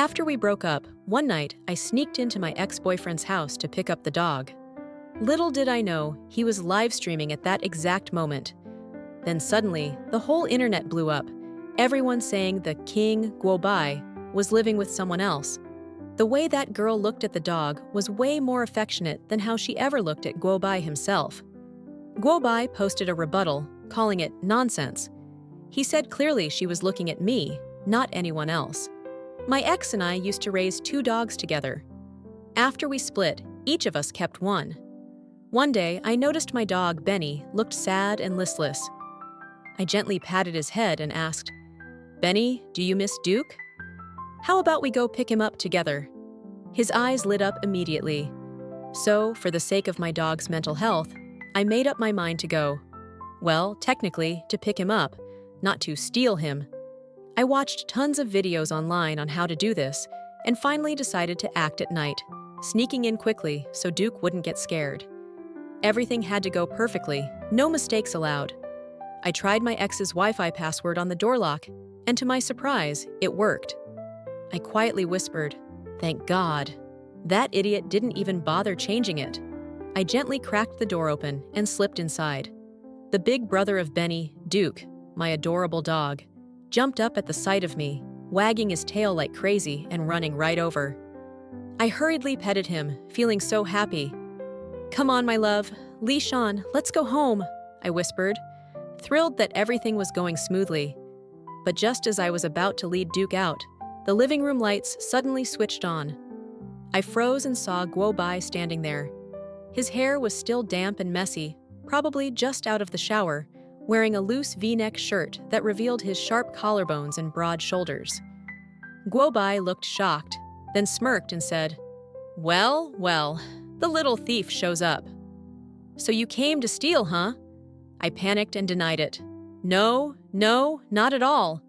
After we broke up, one night I sneaked into my ex-boyfriend's house to pick up the dog. Little did I know, he was live streaming at that exact moment. Then suddenly, the whole internet blew up, everyone saying the King Guobai was living with someone else. The way that girl looked at the dog was way more affectionate than how she ever looked at Guobai himself. Guobai posted a rebuttal, calling it nonsense. He said clearly she was looking at me, not anyone else. My ex and I used to raise 2 dogs together. After we split, each of us kept one. One day, I noticed my dog, Benny, looked sad and listless. I gently patted his head and asked, "Benny, do you miss Duke? How about we go pick him up together?" His eyes lit up immediately. So, for the sake of my dog's mental health, I made up my mind to go. Well, technically, to pick him up, not to steal him. I watched tons of videos online on how to do this, and finally decided to act at night, sneaking in quickly so Duke wouldn't get scared. Everything had to go perfectly, no mistakes allowed. I tried my ex's Wi-Fi password on the door lock, and to my surprise, it worked. I quietly whispered, "Thank God." That idiot didn't even bother changing it. I gently cracked the door open and slipped inside. The big brother of Benny, Duke, my adorable dog, jumped up at the sight of me, wagging his tail like crazy and running right over. I hurriedly petted him, feeling so happy. "Come on, my love, leash on, let's go home," I whispered, thrilled that everything was going smoothly. But just as I was about to lead Duke out, the living room lights suddenly switched on. I froze and saw Guobai standing there. His hair was still damp and messy, probably just out of the shower, wearing a loose V-neck shirt that revealed his sharp collarbones and broad shoulders. Guobai looked shocked, then smirked and said, "Well, well, the little thief shows up. So you came to steal, huh?" I panicked and denied it. No, not at all."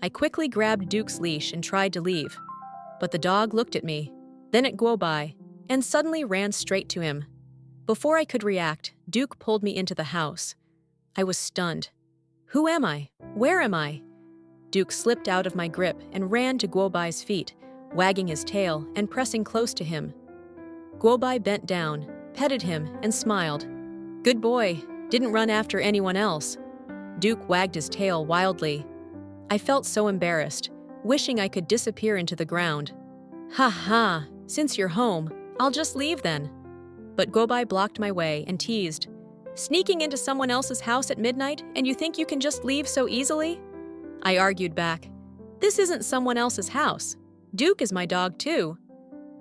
I quickly grabbed Duke's leash and tried to leave. But the dog looked at me, then at Guobai, and suddenly ran straight to him. Before I could react, Duke pulled me into the house. I was stunned. Who am I? Where am I? Duke slipped out of my grip and ran to Guobai's feet, wagging his tail and pressing close to him. Guobai bent down, petted him, and smiled. "Good boy, didn't run after anyone else." Duke wagged his tail wildly. I felt so embarrassed, wishing I could disappear into the ground. "Ha ha, since you're home, I'll just leave then." But Guobai blocked my way and teased, "Sneaking into someone else's house at midnight and you think you can just leave so easily?" I argued back, "This isn't someone else's house. Duke is my dog too."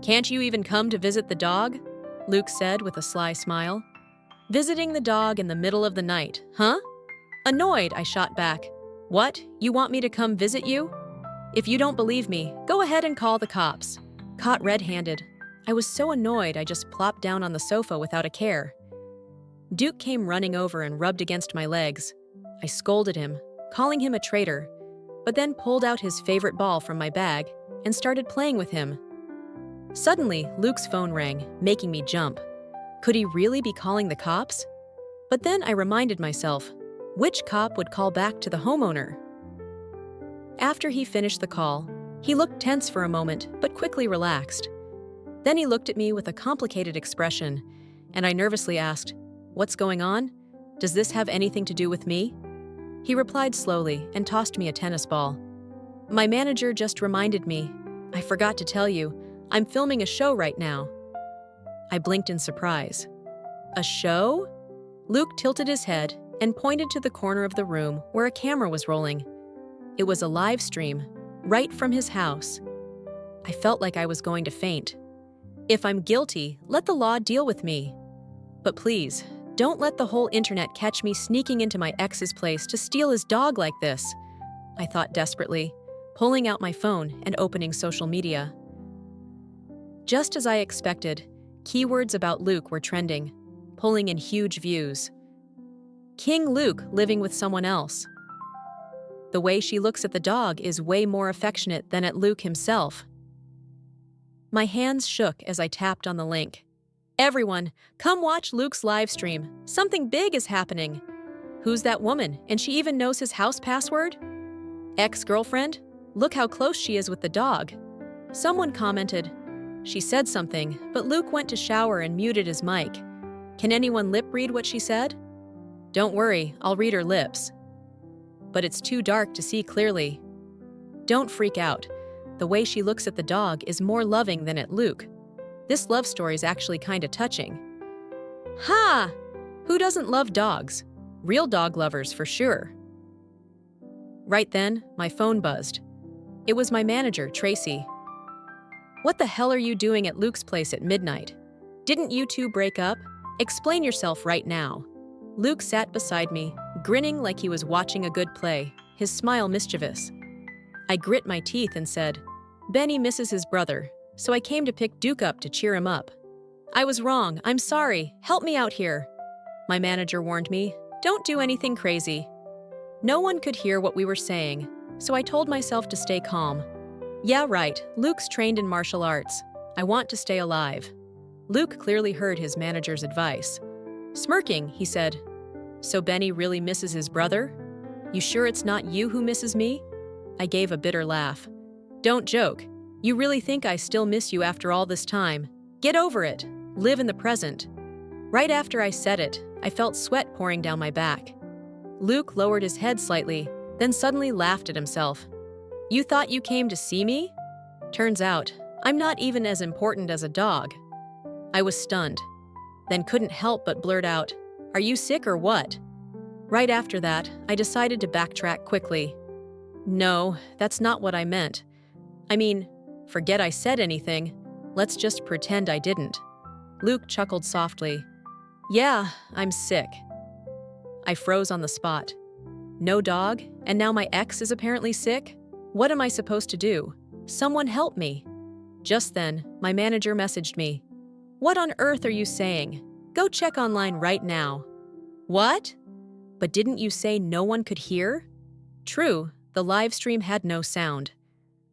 "Can't you even come to visit the dog?" Luke said with a sly smile. "Visiting the dog in the middle of the night, huh?" Annoyed, I shot back, "What, you want me to come visit you? If you don't believe me, go ahead and call the cops." Caught red-handed, I was so annoyed I just plopped down on the sofa without a care. Duke came running over and rubbed against my legs. I scolded him, calling him a traitor, but then pulled out his favorite ball from my bag and started playing with him. Suddenly, Luke's phone rang, making me jump. Could he really be calling the cops? But then I reminded myself, which cop would call back to the homeowner? After he finished the call, he looked tense for a moment, but quickly relaxed. Then he looked at me with a complicated expression, and I nervously asked, "What's going on? Does this have anything to do with me?" He replied slowly and tossed me a tennis ball. "My manager just reminded me. I forgot to tell you, I'm filming a show right now." I blinked in surprise. "A show?" Luke tilted his head and pointed to the corner of the room where a camera was rolling. It was a live stream, right from his house. I felt like I was going to faint. If I'm guilty, let the law deal with me. But please, don't let the whole internet catch me sneaking into my ex's place to steal his dog like this, I thought desperately, pulling out my phone and opening social media. Just as I expected, keywords about Luke were trending, pulling in huge views. King Luke living with someone else. The way she looks at the dog is way more affectionate than at Luke himself. My hands shook as I tapped on the link. "Everyone, come watch Luke's live stream. Something big is happening." Who's that woman, and she even knows his house password? Ex-girlfriend? Look how close she is with the dog. Someone commented, "She said something, but Luke went to shower and muted his mic. Can anyone lip read what she said?" "Don't worry, I'll read her lips." "But it's too dark to see clearly." "Don't freak out. The way she looks at the dog is more loving than at Luke. This love story's actually kinda touching." Ha! Who doesn't love dogs? Real dog lovers for sure. Right then, my phone buzzed. It was my manager, Tracy. "What the hell are you doing at Luke's place at midnight? Didn't you two break up? Explain yourself right now." Luke sat beside me, grinning like he was watching a good play, his smile mischievous. I grit my teeth and said, "Benny misses his brother, so I came to pick Duke up to cheer him up." "I was wrong, I'm sorry, help me out here." My manager warned me, "Don't do anything crazy." No one could hear what we were saying, so I told myself to stay calm. "Yeah, right, Luke's trained in martial arts. I want to stay alive." Luke clearly heard his manager's advice. Smirking, he said, "So Benny really misses his brother? You sure it's not you who misses me?" I gave a bitter laugh. "Don't joke. You really think I still miss you after all this time? Get over it. Live in the present." Right after I said it, I felt sweat pouring down my back. Luke lowered his head slightly, then suddenly laughed at himself. "You thought you came to see me? Turns out, I'm not even as important as a dog." I was stunned, then couldn't help but blurt out, "Are you sick or what?" Right after that, I decided to backtrack quickly. "No, that's not what I meant. I mean, forget I said anything. Let's just pretend I didn't." Luke chuckled softly. "Yeah, I'm sick." I froze on the spot. No dog, and now my ex is apparently sick? What am I supposed to do? Someone help me. Just then, my manager messaged me. "What on earth are you saying? Go check online right now." What? But didn't you say no one could hear? True, the live stream had no sound.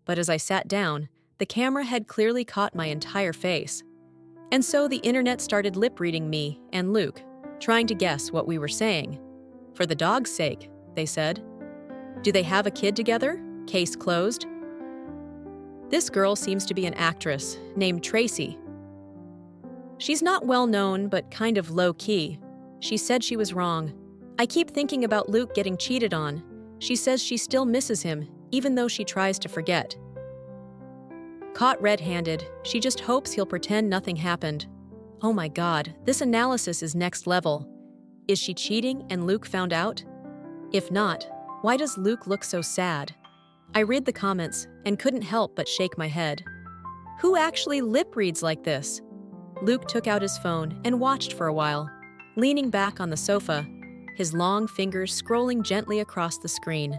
But as I sat down, the camera had clearly caught my entire face. And so the internet started lip-reading me and Luke, trying to guess what we were saying. "For the dog's sake," they said. "Do they have a kid together? Case closed." This girl seems to be an actress named Tracy. She's not well known, but kind of low-key. She said she was wrong. I keep thinking about Luke getting cheated on. She says she still misses him, even though she tries to forget. Caught red-handed, she just hopes he'll pretend nothing happened. Oh my God, this analysis is next level. Is she cheating and Luke found out? If not, why does Luke look so sad? I read the comments and couldn't help but shake my head. Who actually lip reads like this? Luke took out his phone and watched for a while, leaning back on the sofa, his long fingers scrolling gently across the screen.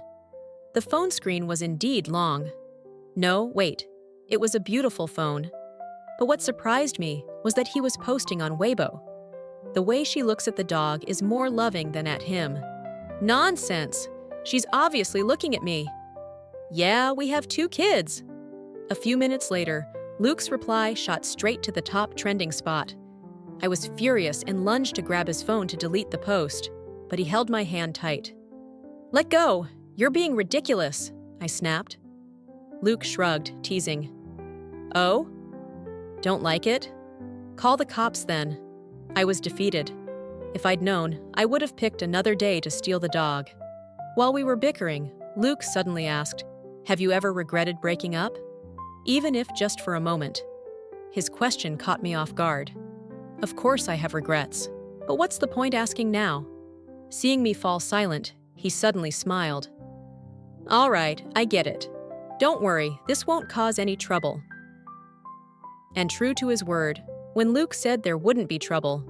The phone screen was indeed long. No, wait, it was a beautiful phone. But what surprised me was that he was posting on Weibo. The way she looks at the dog is more loving than at him. Nonsense! She's obviously looking at me. Yeah, we have 2 kids. A few minutes later, Luke's reply shot straight to the top trending spot. I was furious and lunged to grab his phone to delete the post, but he held my hand tight. "Let go! You're being ridiculous," I snapped. Luke shrugged, teasing. "Oh? Don't like it? Call the cops then." I was defeated. If I'd known, I would have picked another day to steal the dog. While we were bickering, Luke suddenly asked, "Have you ever regretted breaking up? Even if just for a moment." His question caught me off guard. Of course I have regrets, but what's the point asking now? Seeing me fall silent, he suddenly smiled. "All right, I get it. Don't worry, this won't cause any trouble." And true to his word, when Luke said there wouldn't be trouble,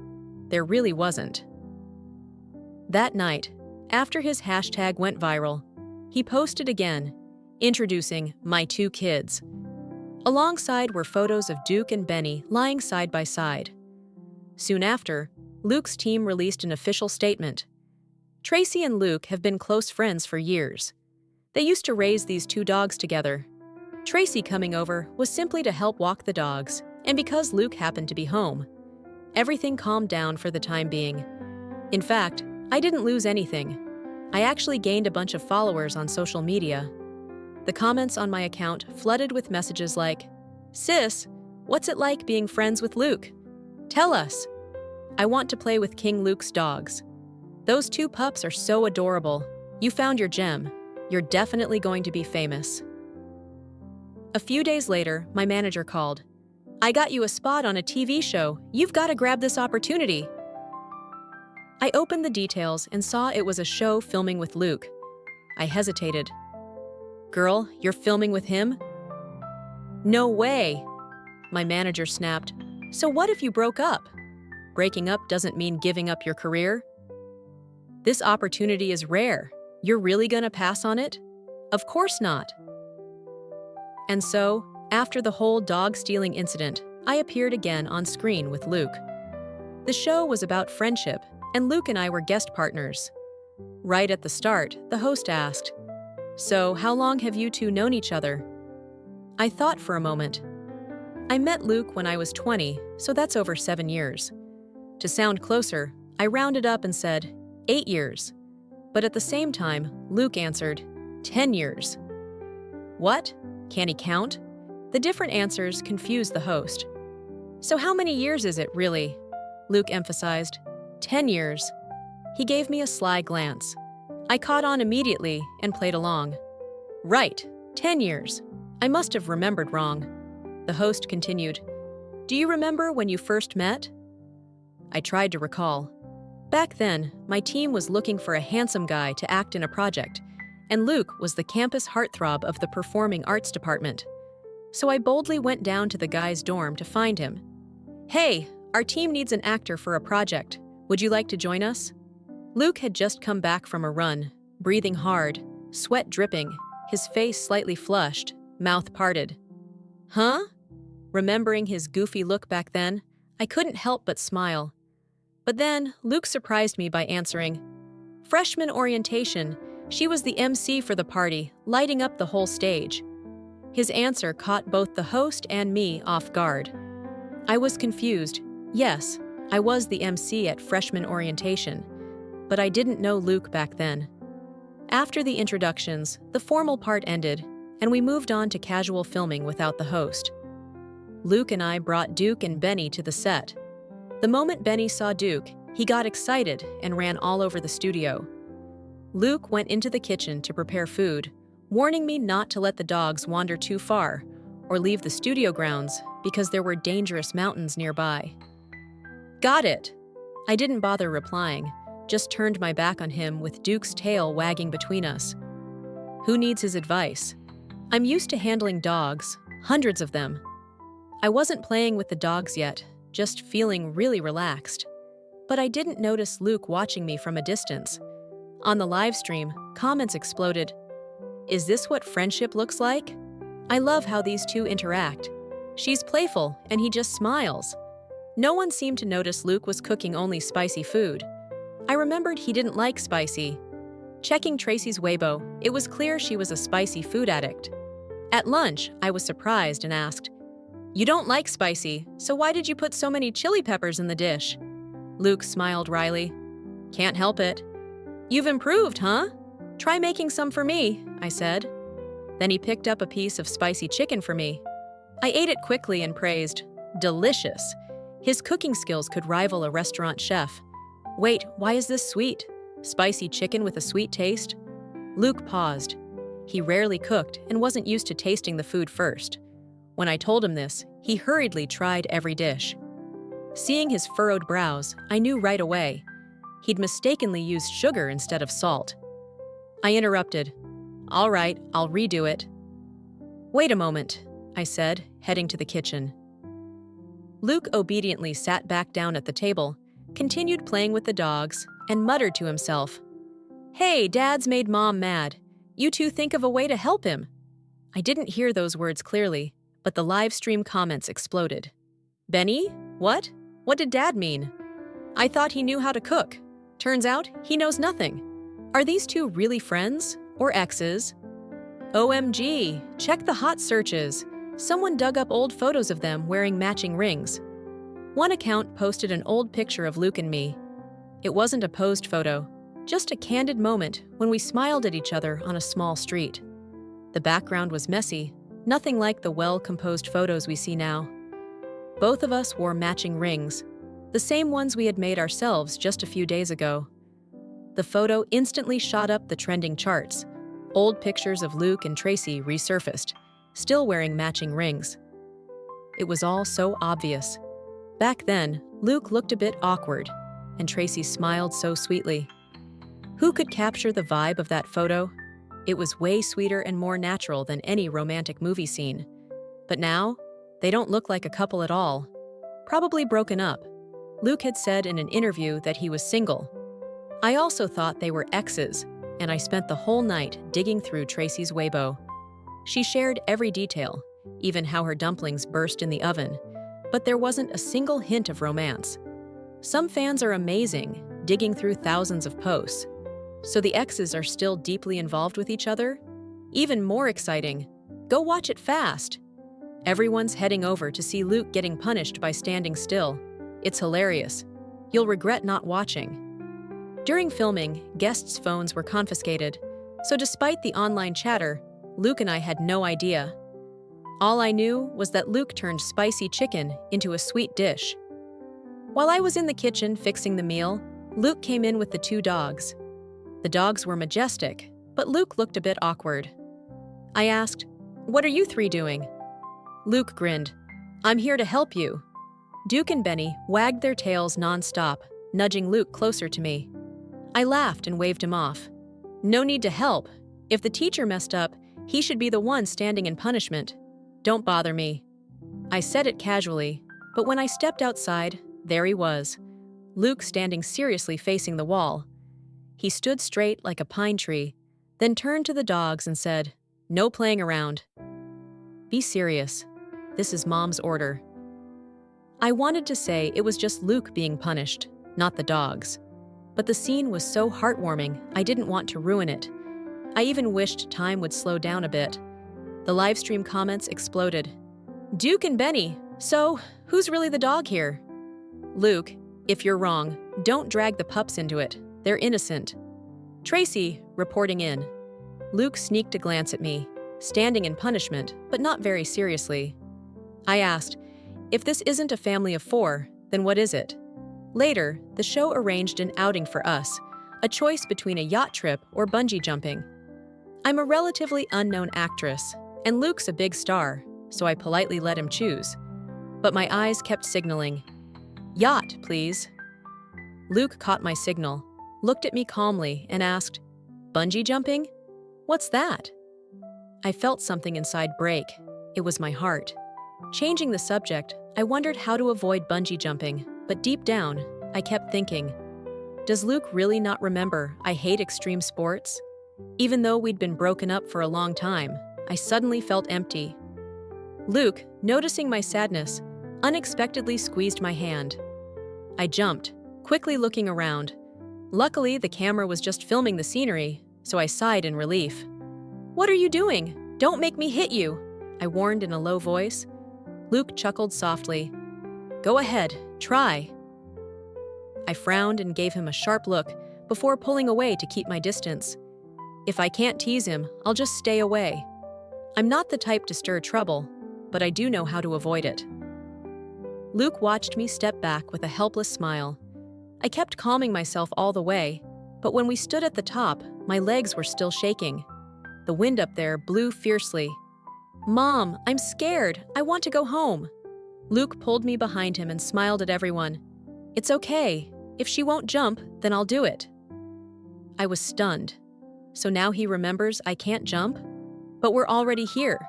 there really wasn't. That night, after his hashtag went viral, he posted again, introducing my 2 kids. Alongside were photos of Duke and Benny lying side by side. Soon after, Luke's team released an official statement. Tracy and Luke have been close friends for years. They used to raise these 2 dogs together. Tracy coming over was simply to help walk the dogs, and because Luke happened to be home. Everything calmed down for the time being. In fact, I didn't lose anything. I actually gained a bunch of followers on social media. The comments on my account flooded with messages like, Sis, what's it like being friends with Luke? Tell us. I want to play with King Luke's dogs. Those two pups are so adorable. You found your gem. You're definitely going to be famous. A few days later, my manager called. I got you a spot on a TV show. You've got to grab this opportunity. I opened the details and saw it was a show filming with Luke. I hesitated. Girl, you're filming with him? No way. My manager snapped. So what if you broke up? Breaking up doesn't mean giving up your career. This opportunity is rare. You're really gonna pass on it? Of course not. And so, after the whole dog-stealing incident, I appeared again on screen with Luke. The show was about friendship, and Luke and I were guest partners. Right at the start, the host asked, "So, how long have you two known each other?" I thought for a moment. I met Luke when I was 20, so that's over 7 years. To sound closer, I rounded up and said, 8 years. But at the same time, Luke answered, 10 years. What? Can he count? The different answers confused the host. So how many years is it, really? Luke emphasized. 10 years. He gave me a sly glance. I caught on immediately and played along. Right, 10 years. I must have remembered wrong. The host continued. Do you remember when you first met? I tried to recall. Back then, my team was looking for a handsome guy to act in a project, and Luke was the campus heartthrob of the performing arts department. So I boldly went down to the guy's dorm to find him. Hey, our team needs an actor for a project. Would you like to join us? Luke had just come back from a run, breathing hard, sweat dripping, his face slightly flushed, mouth parted. Huh? Remembering his goofy look back then, I couldn't help but smile. But then, Luke surprised me by answering, Freshman orientation. She was the MC for the party, lighting up the whole stage. His answer caught both the host and me off guard. I was confused. Yes, I was the MC at freshman orientation, but I didn't know Luke back then. After the introductions, the formal part ended, and we moved on to casual filming without the host. Luke and I brought Duke and Benny to the set. The moment Benny saw Duke, he got excited and ran all over the studio. Luke went into the kitchen to prepare food, warning me not to let the dogs wander too far or leave the studio grounds because there were dangerous mountains nearby. Got it! I didn't bother replying, just turned my back on him with Duke's tail wagging between us. Who needs his advice? I'm used to handling dogs, hundreds of them. I wasn't playing with the dogs yet, just feeling really relaxed. But I didn't notice Luke watching me from a distance. On the live stream, comments exploded. Is this what friendship looks like? I love how these two interact. She's playful, and he just smiles. No one seemed to notice Luke was cooking only spicy food. I remembered he didn't like spicy. Checking Tracy's Weibo, it was clear she was a spicy food addict. At lunch, I was surprised and asked, You don't like spicy, so why did you put so many chili peppers in the dish? Luke smiled wryly. Can't help it. You've improved, huh? Try making some for me, I said. Then he picked up a piece of spicy chicken for me. I ate it quickly and praised, delicious. His cooking skills could rival a restaurant chef. Wait, why is this sweet? Spicy chicken with a sweet taste? Luke paused. He rarely cooked and wasn't used to tasting the food first. When I told him this, he hurriedly tried every dish. Seeing his furrowed brows, I knew right away. He'd mistakenly used sugar instead of salt. I interrupted. All right, I'll redo it. Wait a moment, I said, heading to the kitchen. Luke obediently sat back down at the table, continued playing with the dogs, and muttered to himself, Hey, Dad's made Mom mad. You two think of a way to help him. I didn't hear those words clearly, but the live stream comments exploded. Benny? What? What did Dad mean? I thought he knew how to cook. Turns out, he knows nothing. Are these two really friends? Or exes? OMG, check the hot searches. Someone dug up old photos of them wearing matching rings. One account posted an old picture of Luke and me. It wasn't a posed photo, just a candid moment when we smiled at each other on a small street. The background was messy, Nothing like the well-composed photos we see now. Both of us wore matching rings, the same ones we had made ourselves just a few days ago. The photo instantly shot up the trending charts. Old pictures of Luke and Tracy resurfaced, still wearing matching rings. It was all so obvious. Back then, Luke looked a bit awkward, and Tracy smiled so sweetly. Who could capture the vibe of that photo? It was way sweeter and more natural than any romantic movie scene. But now, they don't look like a couple at all. Probably broken up. Luke had said in an interview that he was single. I also thought they were exes, and I spent the whole night digging through Tracy's Weibo. She shared every detail, even how her dumplings burst in the oven, but there wasn't a single hint of romance. Some fans are amazing, digging through thousands of posts. So the exes are still deeply involved with each other? Even more exciting, go watch it fast! Everyone's heading over to see Luke getting punished by standing still. It's hilarious. You'll regret not watching. During filming, guests' phones were confiscated, so despite the online chatter, Luke and I had no idea. All I knew was that Luke turned spicy chicken into a sweet dish. While I was in the kitchen fixing the meal, Luke came in with the two dogs. The dogs were majestic, but Luke looked a bit awkward. I asked, "What are you three doing?" Luke grinned. "I'm here to help you." Duke and Benny wagged their tails non-stop, nudging Luke closer to me. I laughed and waved him off. No need to help. If the teacher messed up, he should be the one standing in punishment. Don't bother me. I said it casually, but when I stepped outside, there he was, Luke standing seriously facing the wall. He stood straight like a pine tree, then turned to the dogs and said, "No playing around. Be serious. This is Mom's order." I wanted to say it was just Luke being punished, not the dogs. But the scene was so heartwarming, I didn't want to ruin it. I even wished time would slow down a bit. The livestream comments exploded. "Duke and Benny, so who's really the dog here?" "Luke, if you're wrong, don't drag the pups into it. They're innocent." "Tracy," reporting in. Luke sneaked a glance at me, standing in punishment, but not very seriously. I asked, "If this isn't a family of four, then what is it?" Later, the show arranged an outing for us, a choice between a yacht trip or bungee jumping. I'm a relatively unknown actress, and Luke's a big star, so I politely let him choose. But my eyes kept signaling, "Yacht, please." Luke caught my signal, looked at me calmly, and asked, "Bungee jumping? What's that?" I felt something inside break. It was my heart. Changing the subject, I wondered how to avoid bungee jumping, but deep down, I kept thinking, does Luke really not remember I hate extreme sports? Even though we'd been broken up for a long time, I suddenly felt empty. Luke, noticing my sadness, unexpectedly squeezed my hand. I jumped, quickly looking around. Luckily, the camera was just filming the scenery, so I sighed in relief. "What are you doing? Don't make me hit you," I warned in a low voice. Luke chuckled softly. "Go ahead, try." I frowned and gave him a sharp look before pulling away to keep my distance. If I can't tease him, I'll just stay away. I'm not the type to stir trouble, but I do know how to avoid it. Luke watched me step back with a helpless smile. I kept calming myself all the way, but when we stood at the top, my legs were still shaking. The wind up there blew fiercely. "Mom, I'm scared. I want to go home." Luke pulled me behind him and smiled at everyone. "It's okay. If she won't jump, then I'll do it." I was stunned. So now he remembers I can't jump? But we're already here.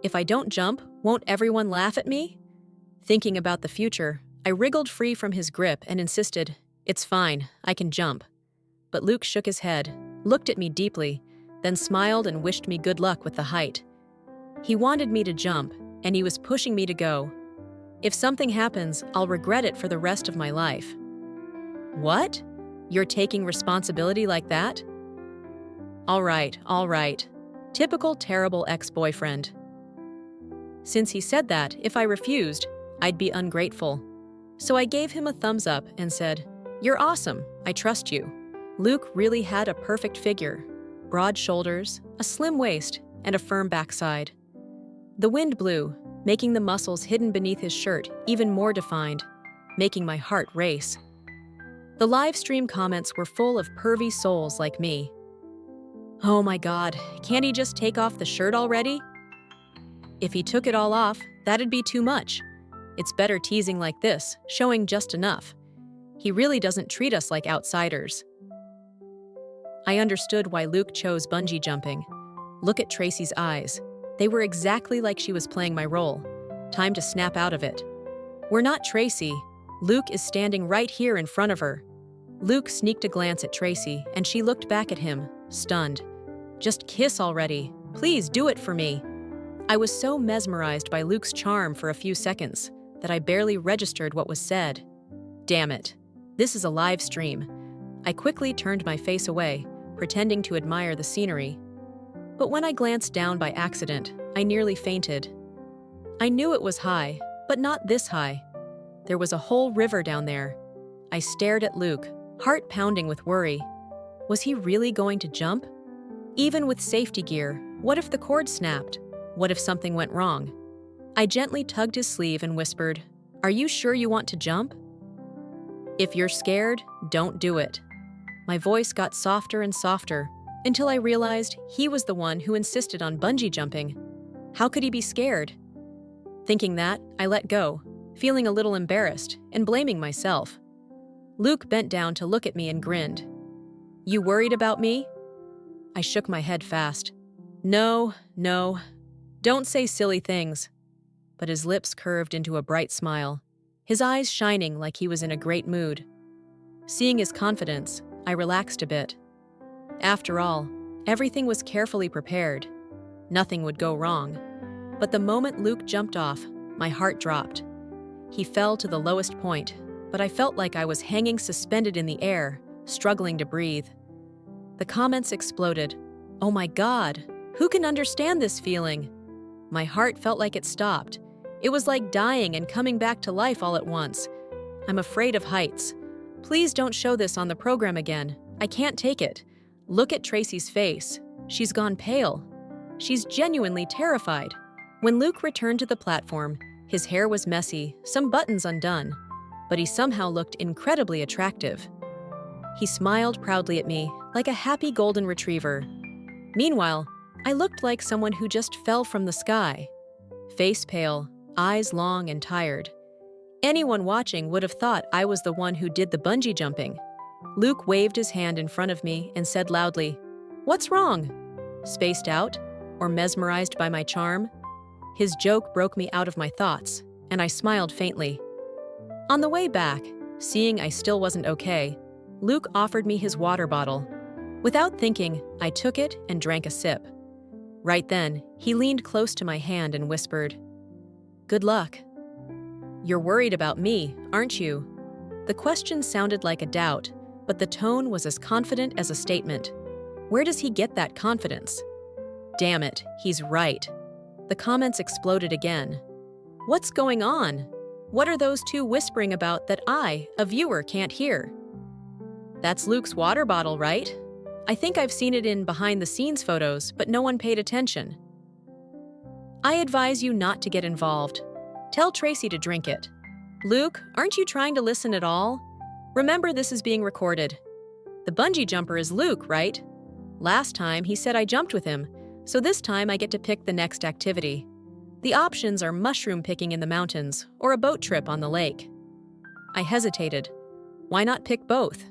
If I don't jump, won't everyone laugh at me? Thinking about the future, I wriggled free from his grip and insisted, "It's fine, I can jump." But Luke shook his head, looked at me deeply, then smiled and wished me good luck with the height. He wanted me to jump, and he was pushing me to go. If something happens, I'll regret it for the rest of my life. What? You're taking responsibility like that? All right. Typical terrible ex-boyfriend. Since he said that, if I refused, I'd be ungrateful. So I gave him a thumbs up and said, "You're awesome, I trust you." Luke really had a perfect figure. Broad shoulders, a slim waist, and a firm backside. The wind blew, making the muscles hidden beneath his shirt even more defined, making my heart race. The live stream comments were full of pervy souls like me. Oh my God, can't he just take off the shirt already? If he took it all off, that'd be too much. It's better teasing like this, showing just enough. He really doesn't treat us like outsiders. I understood why Luke chose bungee jumping. Look at Tracy's eyes. They were exactly like she was playing my role. Time to snap out of it. We're not Tracy. Luke is standing right here in front of her. Luke sneaked a glance at Tracy, and she looked back at him, stunned. Just kiss already. Please do it for me. I was so mesmerized by Luke's charm for a few seconds that I barely registered what was said. Damn it. This is a live stream. I quickly turned my face away, pretending to admire the scenery. But when I glanced down by accident, I nearly fainted. I knew it was high, but not this high. There was a whole river down there. I stared at Luke, heart pounding with worry. Was he really going to jump? Even with safety gear, what if the cord snapped? What if something went wrong? I gently tugged his sleeve and whispered, "Are you sure you want to jump?" "If you're scared, don't do it." My voice got softer and softer until I realized he was the one who insisted on bungee jumping. How could he be scared? Thinking that, I let go, feeling a little embarrassed and blaming myself. Luke bent down to look at me and grinned. "You worried about me?" I shook my head fast. No, don't say silly things." But his lips curved into a bright smile, his eyes shining like he was in a great mood. Seeing his confidence, I relaxed a bit. After all, everything was carefully prepared. Nothing would go wrong. But the moment Luke jumped off, my heart dropped. He fell to the lowest point, but I felt like I was hanging suspended in the air, struggling to breathe. The comments exploded. Oh my God, who can understand this feeling? My heart felt like it stopped. It was like dying and coming back to life all at once. I'm afraid of heights. Please don't show this on the program again. I can't take it. Look at Tracy's face. She's gone pale. She's genuinely terrified. When Luke returned to the platform, his hair was messy, some buttons undone, but he somehow looked incredibly attractive. He smiled proudly at me, like a happy golden retriever. Meanwhile, I looked like someone who just fell from the sky. Face pale, eyes long and tired. Anyone watching would have thought I was the one who did the bungee jumping. Luke waved his hand in front of me and said loudly, "What's wrong?" Spaced out? Or mesmerized by my charm? His joke broke me out of my thoughts, and I smiled faintly. On the way back, seeing I still wasn't okay, Luke offered me his water bottle. Without thinking, I took it and drank a sip. Right then, he leaned close to my hand and whispered, "Good luck." "You're worried about me, aren't you?" The question sounded like a doubt, but the tone was as confident as a statement. Where does he get that confidence? Damn it, he's right. The comments exploded again. What's going on? What are those two whispering about that I, a viewer, can't hear? That's Luke's water bottle, right? I think I've seen it in behind-the-scenes photos, but no one paid attention. I advise you not to get involved. Tell Tracy to drink it. Luke, aren't you trying to listen at all? Remember, this is being recorded. The bungee jumper is Luke, right? Last time, he said I jumped with him, so this time I get to pick the next activity. The options are mushroom picking in the mountains or a boat trip on the lake. I hesitated. Why not pick both?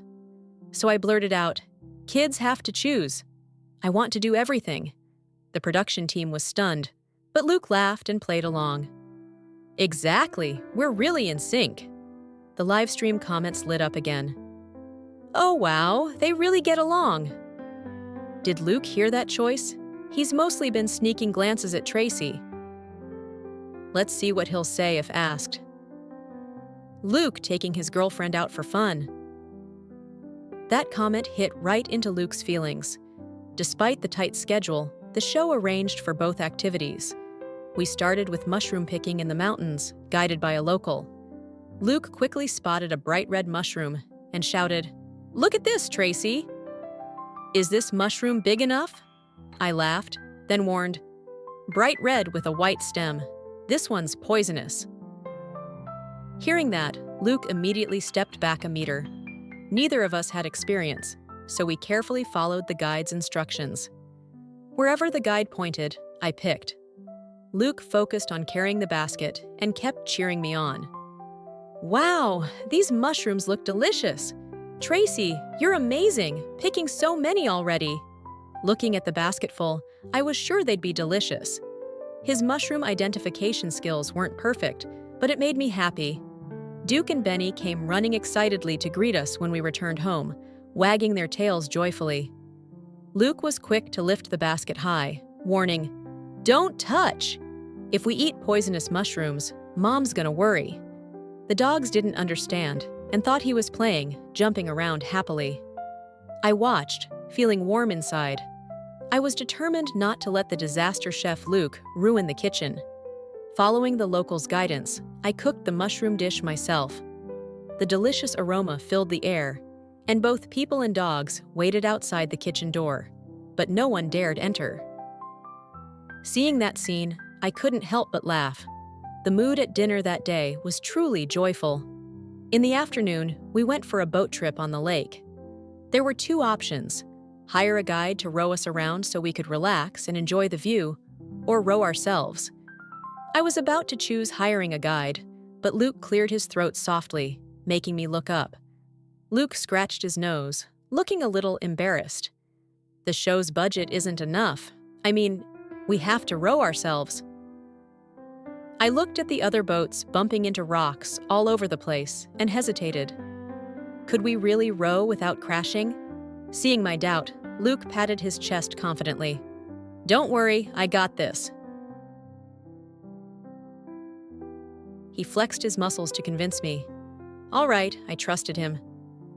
So I blurted out, "Kids have to choose. I want to do everything." The production team was stunned, but Luke laughed and played along. Exactly, we're really in sync. The live stream comments lit up again. Oh wow, they really get along. Did Luke hear that choice? He's mostly been sneaking glances at Tracy. Let's see what he'll say if asked. Luke taking his girlfriend out for fun. That comment hit right into Luke's feelings. Despite the tight schedule, the show arranged for both activities. We started with mushroom picking in the mountains, guided by a local. Luke quickly spotted a bright red mushroom and shouted, "Look at this, Tracy!" "Is this mushroom big enough?" I laughed, then warned, bright red with a white stem. This one's poisonous. Hearing that, Luke immediately stepped back a meter. Neither of us had experience, so we carefully followed the guide's instructions. Wherever the guide pointed, I picked. Luke focused on carrying the basket and kept cheering me on. Wow, these mushrooms look delicious. Tracy, you're amazing, picking so many already. Looking at the basketful, I was sure they'd be delicious. His mushroom identification skills weren't perfect, but it made me happy. Duke and Benny came running excitedly to greet us when we returned home, wagging their tails joyfully. Luke was quick to lift the basket high, warning, "Don't touch! If we eat poisonous mushrooms, Mom's gonna worry." The dogs didn't understand and thought he was playing, jumping around happily. I watched, feeling warm inside. I was determined not to let the disaster chef Luke ruin the kitchen. Following the locals' guidance, I cooked the mushroom dish myself. The delicious aroma filled the air, and both people and dogs waited outside the kitchen door, but no one dared enter. Seeing that scene, I couldn't help but laugh. The mood at dinner that day was truly joyful. In the afternoon, we went for a boat trip on the lake. There were two options: hire a guide to row us around so we could relax and enjoy the view, or row ourselves. I was about to choose hiring a guide, but Luke cleared his throat softly, making me look up. Luke scratched his nose, looking a little embarrassed. The show's budget isn't enough. I mean, we have to row ourselves. I looked at the other boats bumping into rocks all over the place and hesitated. Could we really row without crashing? Seeing my doubt, Luke patted his chest confidently. "Don't worry, I got this." He flexed his muscles to convince me. All right, I trusted him.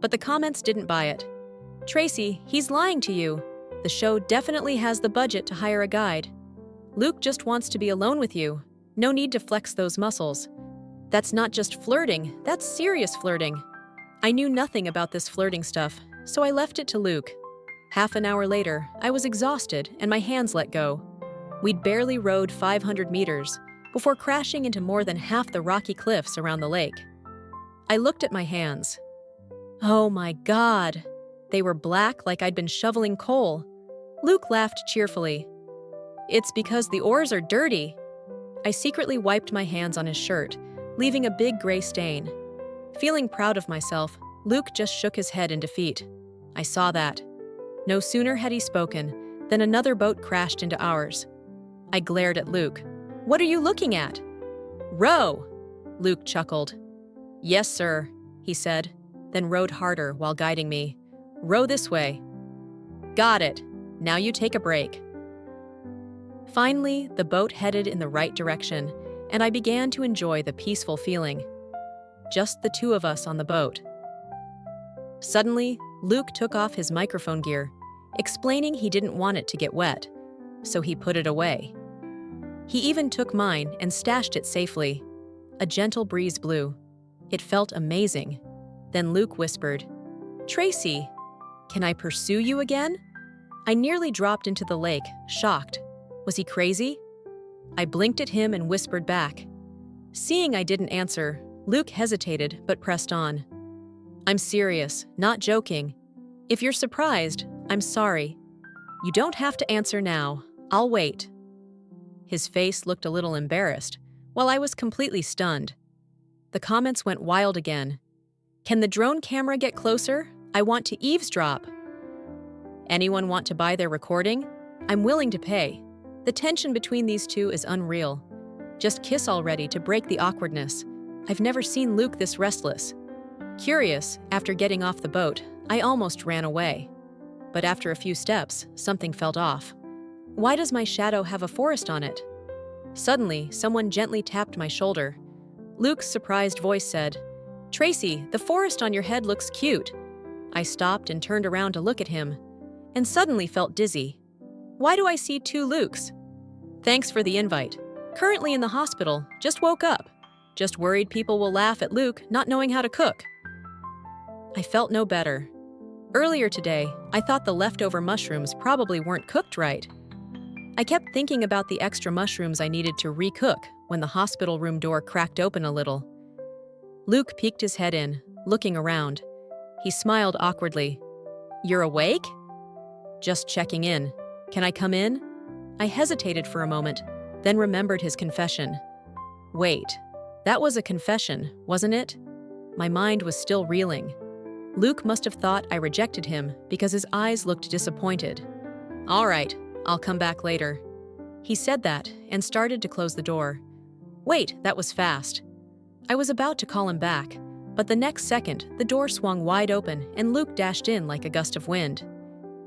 But the comments didn't buy it. "Tracy, he's lying to you. The show definitely has the budget to hire a guide. Luke just wants to be alone with you. No need to flex those muscles. That's not just flirting, that's serious flirting." I knew nothing about this flirting stuff, so I left it to Luke. Half an hour later, I was exhausted and my hands let go. We'd barely rowed 500 meters before crashing into more than half the rocky cliffs around the lake. I looked at my hands. Oh my God! They were black like I'd been shoveling coal. Luke laughed cheerfully. "It's because the oars are dirty." I secretly wiped my hands on his shirt, leaving a big gray stain. Feeling proud of myself, Luke just shook his head in defeat. I saw that. No sooner had he spoken than another boat crashed into ours. I glared at Luke. "What are you looking at?" "Row!" Luke chuckled. "Yes, sir," he said, then rowed harder while guiding me. "Row this way." "Got it. Now you take a break." Finally, the boat headed in the right direction, and I began to enjoy the peaceful feeling. Just the two of us on the boat. Suddenly, Luke took off his microphone gear, explaining he didn't want it to get wet, so he put it away. He even took mine and stashed it safely. A gentle breeze blew. It felt amazing. Then Luke whispered, "Tracy, can I pursue you again?" I nearly dropped into the lake, shocked. Was he crazy? I blinked at him and whispered back. Seeing I didn't answer, Luke hesitated but pressed on. "I'm serious, not joking. If you're surprised, I'm sorry. You don't have to answer now. I'll wait." His face looked a little embarrassed, while I was completely stunned. The comments went wild again. "Can the drone camera get closer? I want to eavesdrop." "Anyone want to buy their recording? I'm willing to pay." The tension between these two is unreal. Just kiss already to break the awkwardness. I've never seen Luke this restless. Curious, after getting off the boat, I almost ran away. But after a few steps, something felt off. Why does my shadow have a forest on it? Suddenly, someone gently tapped my shoulder. Luke's surprised voice said, "Tracy, the forest on your head looks cute." I stopped and turned around to look at him, and suddenly felt dizzy. Why do I see two Lukes? "Thanks for the invite. Currently in the hospital, just woke up. Just worried people will laugh at Luke not knowing how to cook." I felt no better. Earlier today, I thought the leftover mushrooms probably weren't cooked right. I kept thinking about the extra mushrooms I needed to recook when the hospital room door cracked open a little. Luke peeked his head in, looking around. He smiled awkwardly. "You're awake?" "Just checking in. Can I come in?" I hesitated for a moment, then remembered his confession. Wait, that was a confession, wasn't it? My mind was still reeling. Luke must have thought I rejected him because his eyes looked disappointed. "All right, I'll come back later." He said that and started to close the door. Wait, that was fast. I was about to call him back, but the next second, the door swung wide open and Luke dashed in like a gust of wind.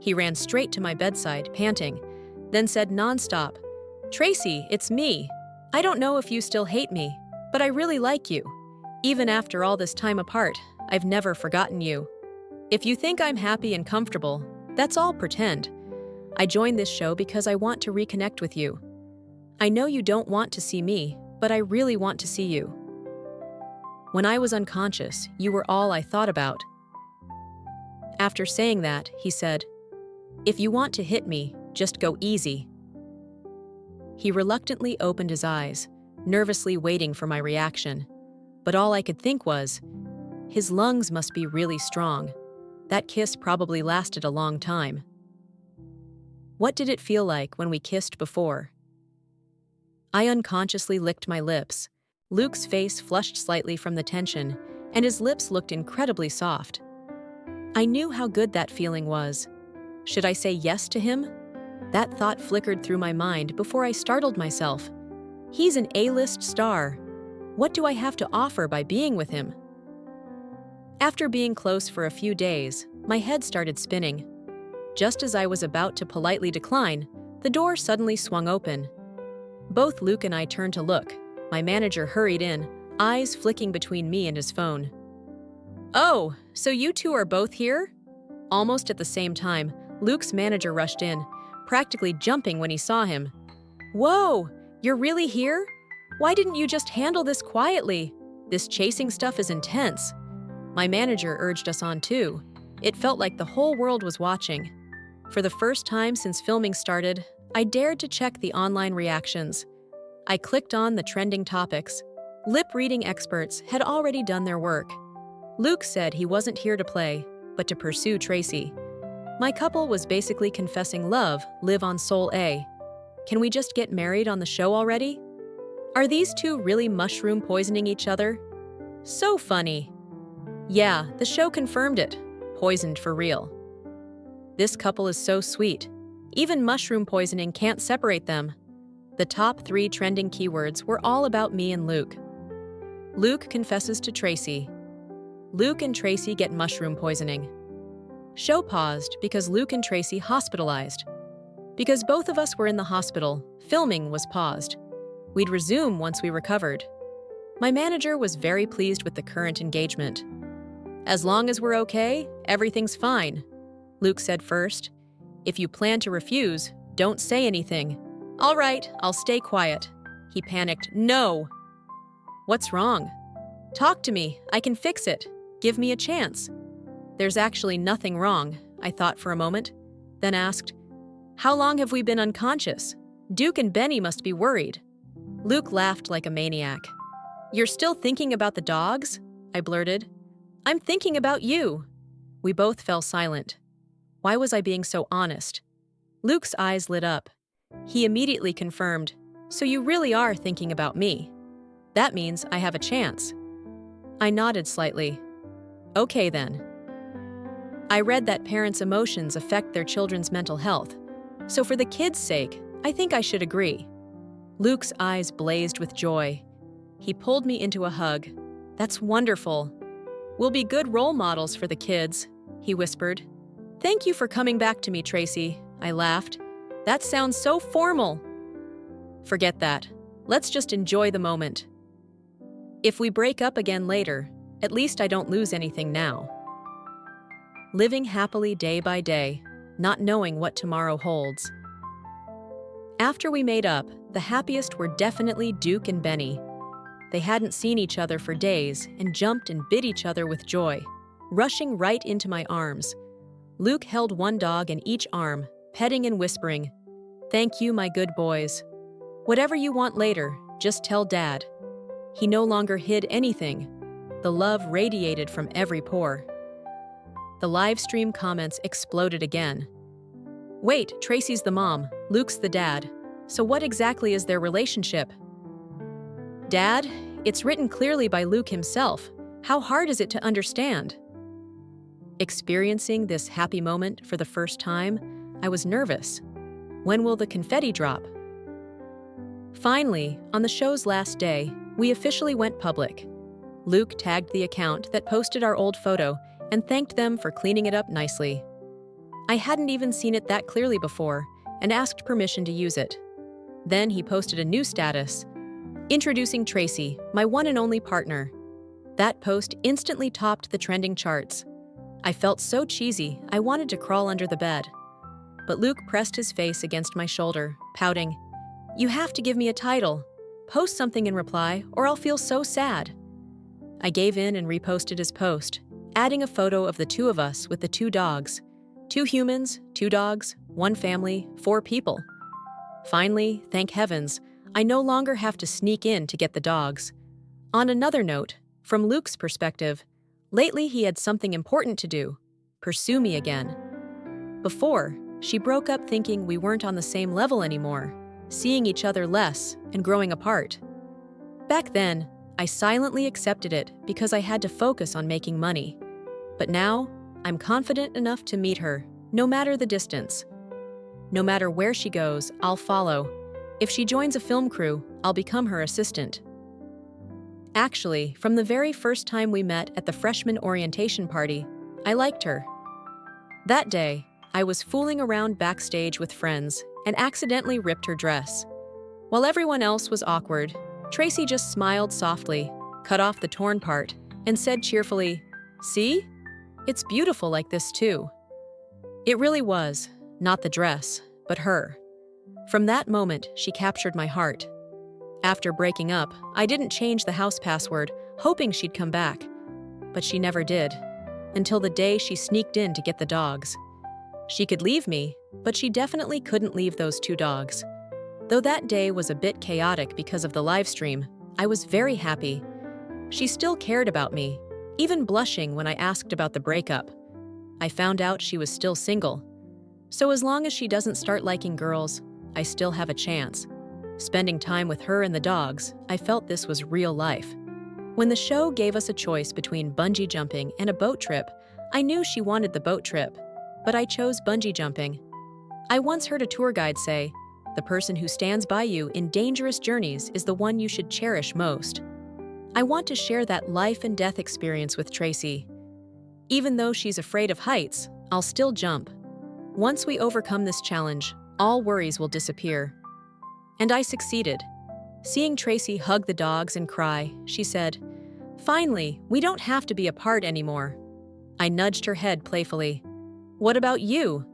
He ran straight to my bedside, panting, then said nonstop, "Tracy, it's me. I don't know if you still hate me, but I really like you. Even after all this time apart, I've never forgotten you. If you think I'm happy and comfortable, that's all pretend. I joined this show because I want to reconnect with you. I know you don't want to see me, but I really want to see you. When I was unconscious, you were all I thought about." After saying that, he said, "If you want to hit me, just go easy." He reluctantly opened his eyes, nervously waiting for my reaction. But all I could think was, his lungs must be really strong. That kiss probably lasted a long time. What did it feel like when we kissed before? I unconsciously licked my lips. Luke's face flushed slightly from the tension, and his lips looked incredibly soft. I knew how good that feeling was. Should I say yes to him? That thought flickered through my mind before I startled myself. He's an A-list star. What do I have to offer by being with him? After being close for a few days, my head started spinning. Just as I was about to politely decline, the door suddenly swung open. Both Luke and I turned to look. My manager hurried in, eyes flicking between me and his phone. "Oh, so you two are both here?" Almost at the same time, Luke's manager rushed in, practically jumping when he saw him. "Whoa, you're really here? Why didn't you just handle this quietly? This chasing stuff is intense." My manager urged us on too. It felt like the whole world was watching. For the first time since filming started, I dared to check the online reactions. I clicked on the trending topics. Lip-reading experts had already done their work. Luke said he wasn't here to play, but to pursue Tracy. My couple was basically confessing love, live on Soul A. Can we just get married on the show already? Are these two really mushroom poisoning each other? So funny. Yeah, the show confirmed it. Poisoned for real. This couple is so sweet. Even mushroom poisoning can't separate them. The top 3 trending keywords were all about me and Luke. Luke confesses to Tracy. Luke and Tracy get mushroom poisoning. Show paused because Luke and Tracy hospitalized. Because both of us were in the hospital, filming was paused. We'd resume once we recovered. My manager was very pleased with the current engagement. "As long as we're okay, everything's fine," Luke said first. "If you plan to refuse, don't say anything." "All right, I'll stay quiet." He panicked. "No." "What's wrong?" "Talk to me. I can fix it. Give me a chance." There's actually nothing wrong, I thought for a moment, then asked, "How long have we been unconscious? Duke and Benny must be worried." Luke laughed like a maniac. "You're still thinking about the dogs?" I blurted. "I'm thinking about you." We both fell silent. Why was I being so honest? Luke's eyes lit up. He immediately confirmed, "So you really are thinking about me. That means I have a chance." I nodded slightly. "Okay then." I read that parents' emotions affect their children's mental health, so for the kids' sake, I think I should agree. Luke's eyes blazed with joy. He pulled me into a hug. "That's wonderful. We'll be good role models for the kids," he whispered. "Thank you for coming back to me, Tracy," I laughed. "That sounds so formal." Forget that. Let's just enjoy the moment. If we break up again later, at least I don't lose anything now. Living happily day by day, not knowing what tomorrow holds. After we made up, the happiest were definitely Duke and Benny. They hadn't seen each other for days and jumped and bit each other with joy, rushing right into my arms. Luke held one dog in each arm, petting and whispering, Thank you, my good boys. Whatever you want later, just tell Dad. He no longer hid anything. The love radiated from every pore. The live stream comments exploded again. Wait, Tracy's the mom, Luke's the dad. So what exactly is their relationship? Dad, it's written clearly by Luke himself. How hard is it to understand? Experiencing this happy moment for the first time, I was nervous. When will the confetti drop? Finally, on the show's last day, we officially went public. Luke tagged the account that posted our old photo and thanked them for cleaning it up nicely. I hadn't even seen it that clearly before and asked permission to use it. Then he posted a new status, introducing Tracy, my one and only partner. That post instantly topped the trending charts. I felt so cheesy, I wanted to crawl under the bed. But Luke pressed his face against my shoulder, pouting, "You have to give me a title. Post something in reply, or I'll feel so sad." I gave in and reposted his post, adding a photo of the two of us with the 2 dogs. 2 humans, 2 dogs, 1 family, 4 people. Finally, thank heavens, I no longer have to sneak in to get the dogs. On another note, from Luke's perspective, lately he had something important to do, pursue me again. Before, she broke up thinking we weren't on the same level anymore, seeing each other less and growing apart. Back then, I silently accepted it because I had to focus on making money. But now, I'm confident enough to meet her, no matter the distance. No matter where she goes, I'll follow. If she joins a film crew, I'll become her assistant. Actually, from the very first time we met at the freshman orientation party, I liked her. That day, I was fooling around backstage with friends and accidentally ripped her dress. While everyone else was awkward, Tracy just smiled softly, cut off the torn part, and said cheerfully, "See? It's beautiful like this too." It really was, not the dress, but her. From that moment, she captured my heart. After breaking up, I didn't change the house password, hoping she'd come back. But she never did, until the day she sneaked in to get the dogs. She could leave me, but she definitely couldn't leave those 2 dogs. Though that day was a bit chaotic because of the live stream, I was very happy. She still cared about me, even blushing when I asked about the breakup. I found out she was still single. So as long as she doesn't start liking girls, I still have a chance. Spending time with her and the dogs, I felt this was real life. When the show gave us a choice between bungee jumping and a boat trip, I knew she wanted the boat trip, but I chose bungee jumping. I once heard a tour guide say, "The person who stands by you in dangerous journeys is the one you should cherish most." I want to share that life and death experience with Tracy. Even though she's afraid of heights, I'll still jump. Once we overcome this challenge, all worries will disappear. And I succeeded. Seeing Tracy hug the dogs and cry, she said, "Finally, we don't have to be apart anymore." I nudged her head playfully. "What about you?"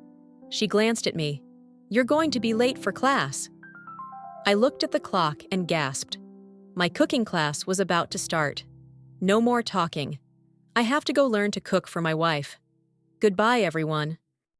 She glanced at me. "You're going to be late for class." I looked at the clock and gasped. My cooking class was about to start. No more talking. I have to go learn to cook for my wife. Goodbye, everyone.